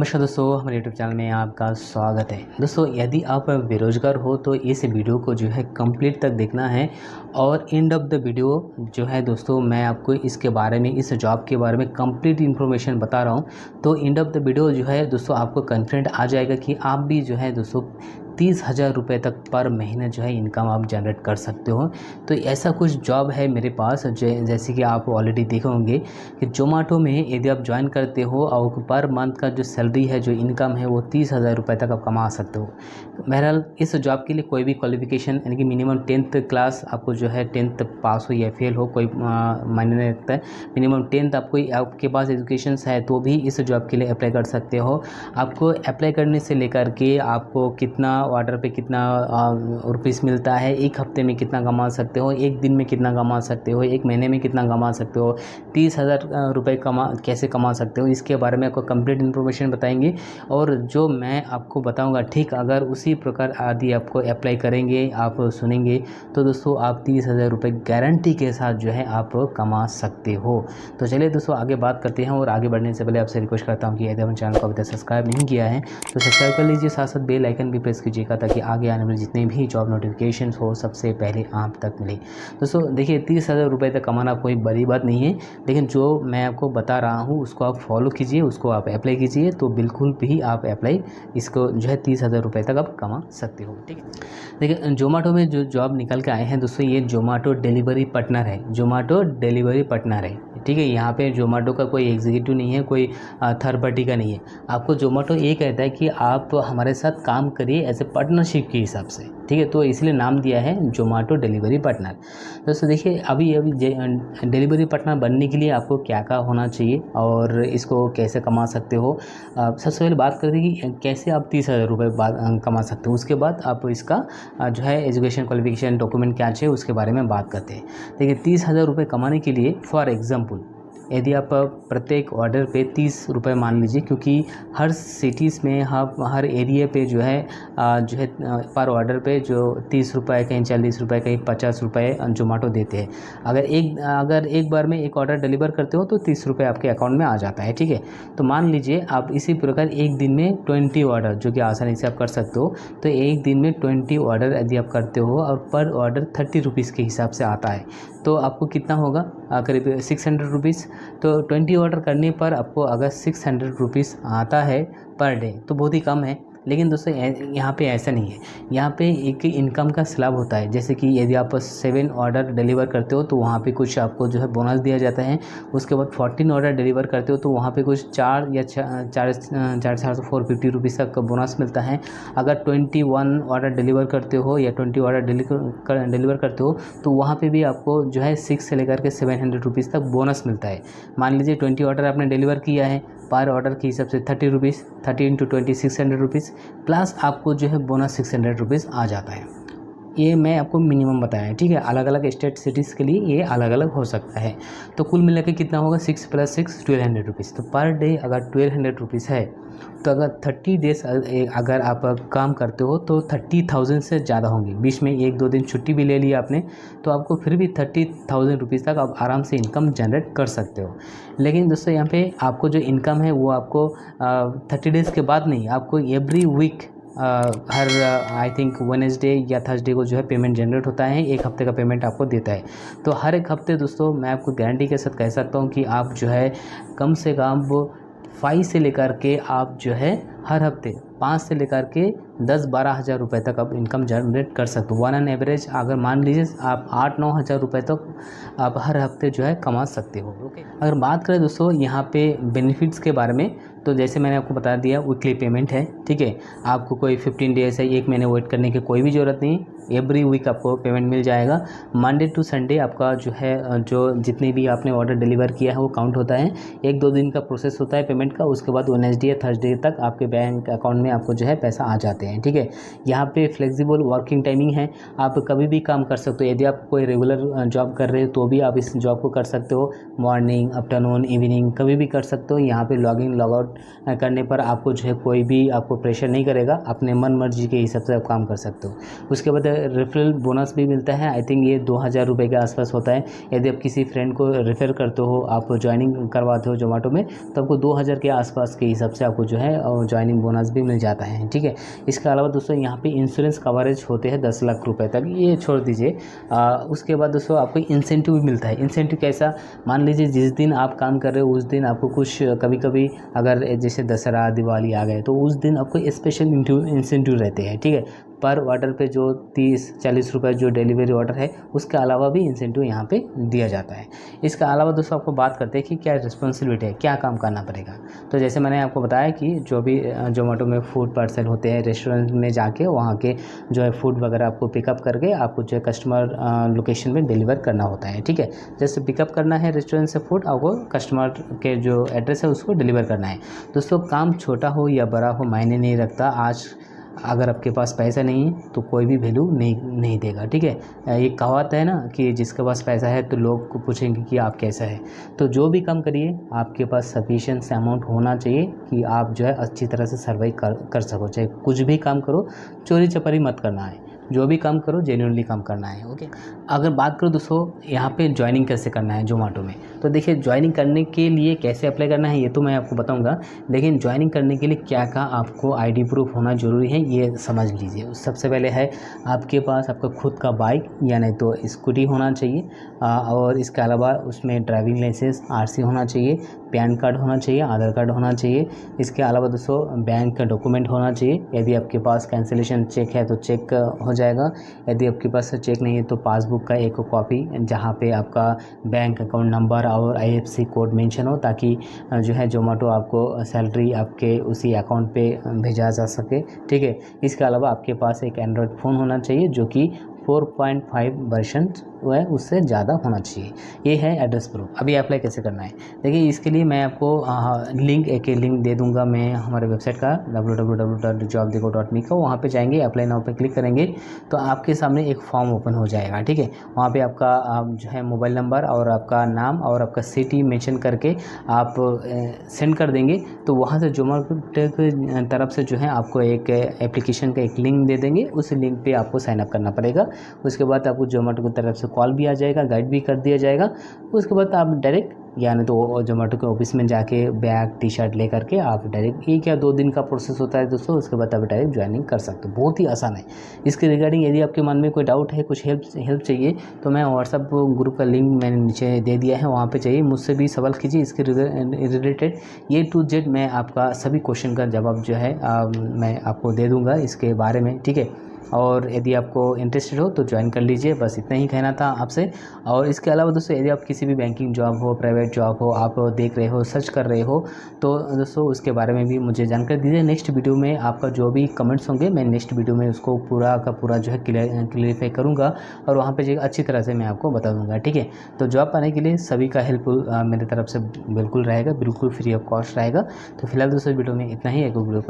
नमस्कार दोस्तों, हमारे यूट्यूब चैनल में आपका स्वागत है। दोस्तों, यदि आप बेरोज़गार हो तो इस वीडियो को जो है कंप्लीट तक देखना है और एंड ऑफ द वीडियो जो है दोस्तों मैं आपको इसके बारे में, इस जॉब के बारे में कंप्लीट इन्फॉर्मेशन बता रहा हूँ। तो एंड ऑफ द वीडियो जो है दोस्तों आपको कॉन्फिडेंट आ जाएगा कि आप भी जो है दोस्तों 30,000 रुपये तक पर महीने जो है इनकम आप जनरेट कर सकते हो। तो ऐसा कुछ जॉब है मेरे पास जैसे कि आप ऑलरेडी देखे होंगे कि जोमेटो में यदि आप ज्वाइन करते हो और पर मंथ का जो सैलरी है, जो इनकम है, वो 30,000 रुपये तक आप कमा सकते हो। बहरहाल इस जॉब के लिए कोई भी क्वालिफिकेशन यानी कि मिनिमम 10th क्लास आपको जो है 10th पास हो या फेल हो कोई मायने नहीं रखता है। मिनिमम 10th आपके पास एजुकेशन है तो भी इस जॉब के लिए अप्लाई कर सकते हो। आपको अप्लाई करने से लेकर के आपको कितना ऑर्डर पे कितना रुपीस मिलता है, एक हफ्ते में कितना कमा सकते हो, एक दिन में कितना कमा सकते हो, एक महीने में कितना कमा सकते हो, 30,000 रुपये कैसे कमा सकते हो, इसके बारे में आपको कंप्लीट इन्फॉर्मेशन बताएंगे। और जो मैं आपको बताऊंगा ठीक अगर उसी प्रकार आदि आपको अप्लाई करेंगे, आप सुनेंगे तो दोस्तों आप 30,000 रुपये गारंटी के साथ जो है आप कमा सकते हो। तो चलिए दोस्तों आगे बात करते हैं। और आगे बढ़ने से पहले आपसे रिक्वेस्ट करता हूँ कि यदि हमारे चैनल को अभी तक सब्सक्राइब नहीं किया है तो सब्सक्राइब कर लीजिए, साथ साथ बेल आइकन भी प्रेस कीजिएगा ताकि आगे आने वाले जितने भी जॉब नोटिफिकेशन हो सबसे पहले आप तक मिले। दोस्तों देखिए, 30,000 रुपये तक कमाना कोई बड़ी बात नहीं है, लेकिन जो मैं आपको बता रहा हूँ उसको आप फॉलो कीजिए, उसको आप अप्लाई कीजिए तो बिल्कुल भी आप अप्लाई इसको जो है 30,000 रुपये तक आप कमा सकते हो। ठीक है, देखिए जोमेटो में जो जॉब निकल के आए हैं दोस्तों, ये जोमेटो डिलीवरी पार्टनर है। जोमेटो डिलीवरी पार्टनर है, ठीक है। यहाँ पे जोमेटो का कोई एग्जीक्यूटिव नहीं है, कोई थर्ड पार्टी का नहीं है। आपको जोमेटो ये कहता है कि आप हमारे साथ काम करिए एज ए पार्टनरशिप के हिसाब से, ठीक है। तो इसलिए नाम दिया है जोमेटो डिलीवरी पार्टनर। दोस्तों देखिए, अभी डिलीवरी पार्टनर बनने के लिए आपको क्या क्या होना चाहिए और इसको कैसे कमा सकते हो। सबसे पहले बात करते हैं कि कैसे आप 30,000 रुपये कमा सकते हो। उसके बाद आप इसका जो है एजुकेशन क्वालिफिकेशन डॉक्यूमेंट क्या चाहिए उसके बारे में बात करते हैं। देखिए, 30,000 रुपये कमाने के लिए फॉर एग्जाम्पल यदि आप प्रत्येक ऑर्डर पे 30 रुपये मान लीजिए, क्योंकि हर सिटीज़ में हर एरिया पे जो है पर ऑर्डर पे जो 30 रुपये, कहीं 40 रुपये, कहीं 50 रुपये जोमेटो देते हैं। अगर एक बार में एक ऑर्डर डिलीवर करते हो तो 30 रुपये आपके अकाउंट में आ जाता है, ठीक है। तो मान लीजिए आप इसी प्रकार एक दिन में 20 ऑर्डर, जो कि आसानी से आप कर सकते हो, तो एक दिन में 20 ऑर्डर यदि आप करते हो और पर ऑर्डर 30 रुपीज़ के हिसाब से आता है तो आपको कितना होगा, करीब 600 रुपीज़। तो 20 ऑर्डर करने पर आपको अगर 600 रुपीज़ आता है पर डे तो बहुत ही कम है। लेकिन दोस्तों यहाँ पे ऐसा नहीं है, यहाँ पे एक इनकम का स्लैब होता है। जैसे कि यदि आप 7 ऑर्डर डिलीवर करते हो तो वहाँ पे कुछ आपको जो है बोनस दिया जाता है। उसके बाद 14 ऑर्डर डिलीवर करते हो तो वहाँ पे कुछ 450 रुपीज़ तक बोनस मिलता है। अगर 21 ऑर्डर डिलीवर करते हो या 20 ऑर्डर डिलीवर करते हो तो वहाँ पे भी आपको जो है 6 से लेकर के 700 रुपीज़ तक बोनस मिलता है। मान लीजिए 20 ऑर्डर आपने डिलीवर किया है, पर ऑर्डर के हिसाब से 30 रुपीज़, 30 × 20 600 रुपीज़, प्लस आपको जो है बोनस 600 रुपीज़ आ जाता है। ये मैं आपको मिनिमम बताया है, ठीक है। अलग अलग स्टेट सिटीज़ के लिए ये अलग अलग हो सकता है। तो कुल मिला के कितना होगा, 6 + 6 1200 रुपीज़। तो पर डे अगर 1200 रुपीज़ है तो अगर 30 डेज़ अगर आप काम करते हो तो 30,000 से ज़्यादा होंगे। बीच में 1-2 दिन छुट्टी भी ले लिया आपने तो आपको फिर भी 30,000 रुपीज़ तक आप आराम से इनकम जनरेट कर सकते हो। लेकिन दोस्तों यहाँ पे आपको जो इनकम है वो आपको 30 डेज़ के बाद नहीं, आपको एवरी वीक हर आई थिंक वेडनेसडे या थर्सडे को जो है पेमेंट जनरेट होता है। एक हफ्ते का पेमेंट आपको देता है। तो हर एक हफ्ते दोस्तों मैं आपको गारंटी के साथ कह सकता हूँ कि आप जो है कम से कम 5 से लेकर के आप जो है हर हफ्ते 5 से लेकर के 10-12 हज़ार रुपये तक आप इनकम जनरेट कर सकते हो। वन एन एवरेज अगर मान लीजिए आप 8-9 हज़ार रुपये तक आप हर हफ्ते जो है कमा सकते हो। ओके, अगर बात करें दोस्तों यहाँ पे बेनिफिट्स के बारे में, तो जैसे मैंने आपको बता दिया वीकली पेमेंट है, ठीक है। आपको कोई 15 डेज़ है, 1 महीने वेट करने की कोई भी ज़रूरत नहीं, एवरी वीक आपको पेमेंट मिल जाएगा। मंडे टू संडे आपका जो है जो जितने भी आपने ऑर्डर डिलीवर किया है वो काउंट होता है। 1-2 दिन का प्रोसेस होता है पेमेंट का, उसके बाद वेडनेसडे या थर्सडे तक आपके बैंक अकाउंट में आपको जो है पैसा आ जाते हैं, ठीक है। यहाँ पे फ्लेक्सिबल वर्किंग टाइमिंग है, आप कभी भी काम कर सकते हो। यदि आप कोई रेगुलर जॉब कर रहे हो तो भी आप इस जॉब को कर सकते हो। मॉर्निंग, आफ्टरनून, इवनिंग कभी भी कर सकते हो। यहाँ पे लॉगिन लॉगआउट सपोर्ट करने पर आपको जो है कोई भी आपको प्रेशर नहीं करेगा, अपने मन मर्जी के हिसाब से आप काम कर सकते हो। उसके बाद रेफरल बोनस भी मिलता है, आई थिंक ये 2000 रुपये के आसपास होता है। यदि आप किसी फ्रेंड को रेफ़र करते हो, आप ज्वाइनिंग करवाते हो जोमेटो में, तो आपको 2000 के आसपास के हिसाब से आपको जो है ज्वाइनिंग बोनस भी मिल जाता है, ठीक है। इसके अलावा दोस्तों यहाँ पे इंश्योरेंस कवरेज होते हैं 10 लाख रुपए तक, ये छोड़ दीजिए। उसके बाद दोस्तों आपको इंसेंटिव भी मिलता है। इंसेंटिव कैसा, मान लीजिए जिस दिन आप काम कर रहे हो उस दिन आपको कुछ कभी कभी अगर जैसे दशहरा दिवाली आ गए तो उस दिन आपको स्पेशल इंसेंटिव रहते हैं, ठीक है। पर ऑर्डर पे जो 30-40 रुपये जो डिलीवरी ऑर्डर है उसके अलावा भी इंसेंटिव यहाँ पे दिया जाता है। इसके अलावा दोस्तों आपको बात करते हैं कि क्या रिस्पॉन्सिबिलिटी है, क्या काम करना पड़ेगा। तो जैसे मैंने आपको बताया कि जो भी जोमेटो में फूड पार्सल होते हैं, रेस्टोरेंट में जाके वहाँ के जो है फूड वगैरह आपको पिकअप करके आपको जो है कस्टमर लोकेशन में डिलीवर करना होता है, ठीक है। जैसे पिकअप करना है रेस्टोरेंट से फूड, आपको कस्टमर के जो एड्रेस है उसको डिलीवर करना है। दोस्तों काम छोटा हो या बड़ा हो मायने नहीं रखता। आज अगर आपके पास पैसा नहीं है तो कोई भी वैल्यू नहीं देगा, ठीक है। ये कहावत है ना कि जिसके पास पैसा है तो लोग को पूछेंगे कि आप कैसा है। तो जो भी काम करिए आपके पास सफिशिएंट अमाउंट होना चाहिए कि आप जो है अच्छी तरह से सर्वाइव कर सको। चाहे कुछ भी काम करो, चोरी चपारी मत करना है, जो भी काम करो जेन्युइनली काम करना है, ओके। अगर बात करो दोस्तों यहाँ पे ज्वाइनिंग कैसे करना है जोमेटो में, तो देखिए ज्वाइनिंग करने के लिए कैसे अप्लाई करना है ये तो मैं आपको बताऊंगा, लेकिन ज्वाइनिंग करने के लिए क्या क्या आपको आईडी प्रूफ होना ज़रूरी है ये समझ लीजिए। सबसे पहले है आपके पास आपका खुद का बाइक या नहीं तो स्कूटी होना चाहिए, और इसके अलावा उसमें ड्राइविंग लाइसेंस आरसी होना चाहिए, पैन कार्ड होना चाहिए, आधार कार्ड होना चाहिए। इसके अलावा दोस्तों बैंक का डॉक्यूमेंट होना चाहिए। यदि आपके पास कैंसिलेशन चेक है तो चेक हो जाएगा, यदि आपके पास चेक नहीं है तो पासबुक का एक कॉपी जहां पे आपका बैंक अकाउंट नंबर और आईएफएससी कोड मेंशन हो, ताकि जो है जोमेटो आपको सैलरी आपके उसी अकाउंट पे भेजा जा सके, ठीक है। इसके अलावा आपके पास एक एंड्रॉयड फ़ोन होना चाहिए जो कि 4.5 वर्जन है उससे ज़्यादा होना चाहिए। ये है एड्रेस प्रूफ। अभी अप्लाई कैसे करना है, देखिए इसके लिए मैं आपको एक लिंक दे दूंगा मैं हमारे वेबसाइट का www.jobdeko.me का। वहाँ पे जाएंगे, अप्लाई नाउ पे क्लिक करेंगे तो आपके सामने एक फॉर्म ओपन हो जाएगा, ठीक है। वहाँ पे आपका जो है मोबाइल नंबर और आपका नाम और आपका सिटी मेंशन करके आप सेंड कर देंगे, तो वहाँ से जोमेटो की तरफ से जो है आपको एक एप्लीकेशन का एक लिंक दे देंगे। उस लिंक पे आपको साइन अप करना पड़ेगा। उसके बाद आपको जोमेटो की तरफ से कॉल भी आ जाएगा, गाइड भी कर दिया जाएगा। उसके बाद आप डायरेक्ट यानी तो जोमेटो के ऑफिस में जाके बैग टी शर्ट ले करके आप डायरेक्ट 1 या 2 दिन का प्रोसेस होता है दोस्तों। उसके बाद आप डायरेक्ट ज्वाइनिंग कर सकते हो, बहुत ही आसान है। इसके रिगार्डिंग यदि आपके मन में कोई डाउट है, कुछ हेल्प चाहिए तो मैं व्हाट्सअप ग्रुप का लिंक मैंने नीचे दे दिया है, वहाँ पे चाहिए मुझसे भी सवाल कीजिए इसके रिलेटेड। A to Z मैं आपका सभी क्वेश्चन का जवाब जो है मैं आपको दे दूँगा इसके बारे में, ठीक है। और यदि आपको इंटरेस्टेड हो तो ज्वाइन कर लीजिए, बस इतना ही कहना था आपसे। और इसके अलावा दोस्तों यदि आप किसी भी बैंकिंग जॉब हो, प्राइवेट जॉब हो, आप देख रहे हो, सर्च कर रहे हो, तो दोस्तों उसके बारे में भी मुझे जानकारी दीजिए। नेक्स्ट वीडियो में आपका जो भी कमेंट्स होंगे मैं नेक्स्ट वीडियो में उसको पूरा का पूरा जो है क्लियरिफाई करूँगा और वहाँ पर जो अच्छी तरह से मैं आपको बता दूँगा, ठीक है। तो जॉब पाने के लिए सभी का हेल्प मेरी तरफ से बिल्कुल रहेगा, बिल्कुल फ्री ऑफ कॉस्ट रहेगा। तो फिलहाल दोस्तों वीडियो में इतना ही, एक वीडियो